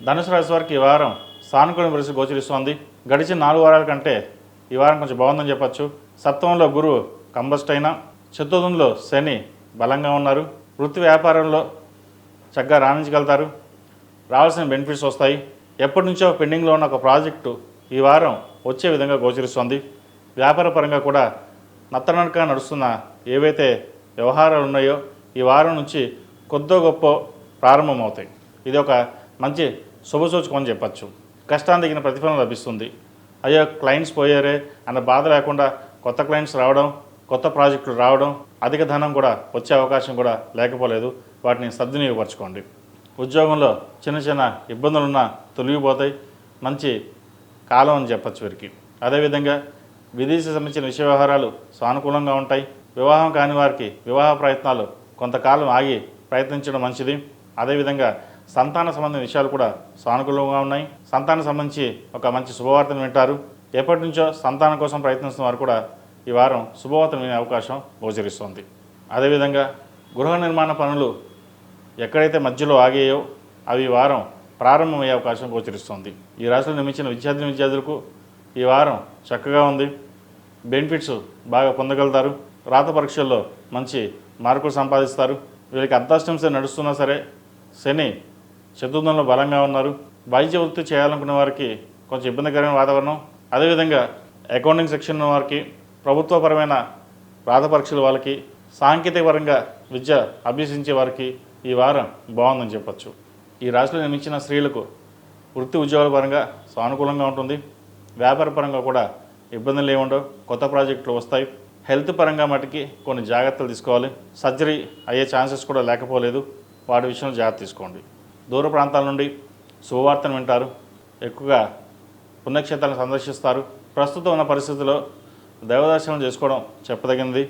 ధనుసు రాశి వారికి ఈ వారం సానుకూల పరిస్థితి గోచరిస్తోంది. గడిచిన 4 వారాల కంటే ఈ వారం కొంచెం బాగుందని చెప్పచ్చు. సప్తమంలో గురువు కంబస్ట్ అయినా, చతుర్థంలో శని బలంగా ఉన్నారు. వృత్తి వ్యాపారంలో చక్కగా రాణించగలుగుతారు. రావాల్సిన బెనిఫిట్స్ వస్తాయి. ఎప్పటి నుంచో పెండింగ్లో ఉన్న ఒక ప్రాజెక్టు ఈ వారం వచ్చే విధంగా గోచరిస్తోంది. వ్యాపార పరంగా కూడా నత్తనడకగా నడుస్తున్న ఏవైతే వ్యవహారాలు ఉన్నాయో ఈ వారం నుంచి కొద్దో గొప్ప ప్రారంభమవుతాయి. ఇది ఒక మంచి శుభసూచకం అని చెప్పచ్చు. కష్టాన్ని తగిన ప్రతిఫలం లభిస్తుంది. అయ్యో క్లయింట్స్ పోయారే అన్న బాధ లేకుండా కొత్త క్లయింట్స్ రావడం, కొత్త ప్రాజెక్టులు రావడం, అధిక ధనం కూడా వచ్చే అవకాశం కూడా లేకపోలేదు. వాటిని సద్వినియోగపరచుకోండి. ఉద్యోగంలో చిన్న చిన్న ఇబ్బందులున్నా తొలగిపోతాయి. మంచి కాలం అని చెప్పచ్చు వీరికి. అదేవిధంగా విదేశీ సంబంధించిన విషయ వ్యవహారాలు సానుకూలంగా ఉంటాయి. వివాహం కాని వారికి వివాహ ప్రయత్నాలు కొంతకాలం ఆగి ప్రయత్నించడం మంచిది. అదేవిధంగా సంతాన సంబంధించిన విషయాలు కూడా సానుకూలంగా ఉన్నాయి. సంతానం సంబంధించి ఒక మంచి శుభవార్తను వింటారు. ఎప్పటి నుంచో సంతానం కోసం ప్రయత్నిస్తున్న వారు కూడా ఈ వారం శుభవార్తను వినే అవకాశం గోచరిస్తోంది. అదేవిధంగా గృహ నిర్మాణ పనులు ఎక్కడైతే మధ్యలో ఆగాయో అవి ఈ వారం ప్రారంభమయ్యే అవకాశం గోచరిస్తోంది. ఈ రాశిలో నిర్మించిన విద్యార్థులకు ఈ వారం చక్కగా ఉంది. బెనిఫిట్స్ బాగా పొందగలుగుతారు. రాత పరీక్షల్లో మంచి మార్కులు సంపాదిస్తారు. వీళ్ళకి అర్ధాష్టం శని నడుస్తున్నా సరే శని చతుర్థంలో బలంగా ఉన్నారు. వైద్య వృత్తి చేయాలనుకున్న వారికి కొంచెం ఇబ్బందికరమైన వాతావరణం. అదేవిధంగా అకౌంటింగ్ సెక్షన్ వారికి, ప్రభుత్వపరమైన రాత పరీక్షల వాళ్ళకి, సాంకేతిక పరంగా విద్య అభ్యసించే వారికి ఈ వారం బాగుందని చెప్పచ్చు. ఈ రాశిలో నిర్మించిన స్త్రీలకు వృత్తి ఉద్యోగాల పరంగా సానుకూలంగా ఉంటుంది. వ్యాపార పరంగా కూడా ఇబ్బందులు ఏముండవు. కొత్త ప్రాజెక్టులు వస్తాయి. హెల్త్ పరంగా మటుకి కొన్ని జాగ్రత్తలు తీసుకోవాలి. సర్జరీ అయ్యే ఛాన్సెస్ కూడా లేకపోలేదు. వాటి విషయంలో జాగ్రత్త తీసుకోండి. దూర ప్రాంతాల నుండి శుభవార్తను వింటారు. ఎక్కువగా పుణ్యక్షేత్రాలను సందర్శిస్తారు. ప్రస్తుతం ఉన్న పరిస్థితుల్లో దైవదర్శనం చేసుకోవడం చెప్పదగినది.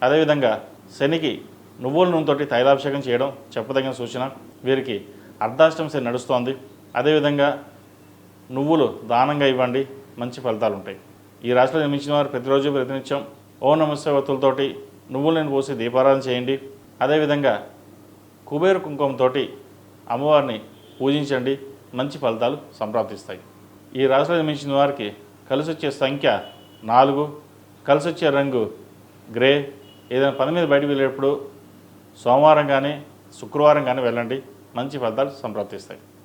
అదేవిధంగా శనికి నువ్వుల నూనెతోటి తైలాభిషేకం చేయడం చెప్పదగిన సూచన. వీరికి అర్ధాష్టం శని నడుస్తోంది. అదేవిధంగా నువ్వులు దానంగా ఇవ్వండి, మంచి ఫలితాలు ఉంటాయి. ఈ రాశిలో నిర్మించిన వారు ప్రతిరోజు ప్రతినిత్యం ఓం నమస్తే వత్తులతోటి నువ్వులను పోసి దీపారాధన చేయండి. అదేవిధంగా కుబేరు కుంకుమతో అమ్మవారిని పూజించండి, మంచి ఫలితాలు సంప్రాప్తిస్తాయి. ఈ రాశిలో నిర్మించిన వారికి కలిసి వచ్చే సంఖ్య 4, కలిసి వచ్చే రంగు గ్రే. ఏదైనా పని మీద బయటకు వెళ్ళేటప్పుడు సోమవారం కానీ శుక్రవారం కానీ వెళ్ళండి, మంచి ఫలితాలు సంప్రాప్తిస్తాయి.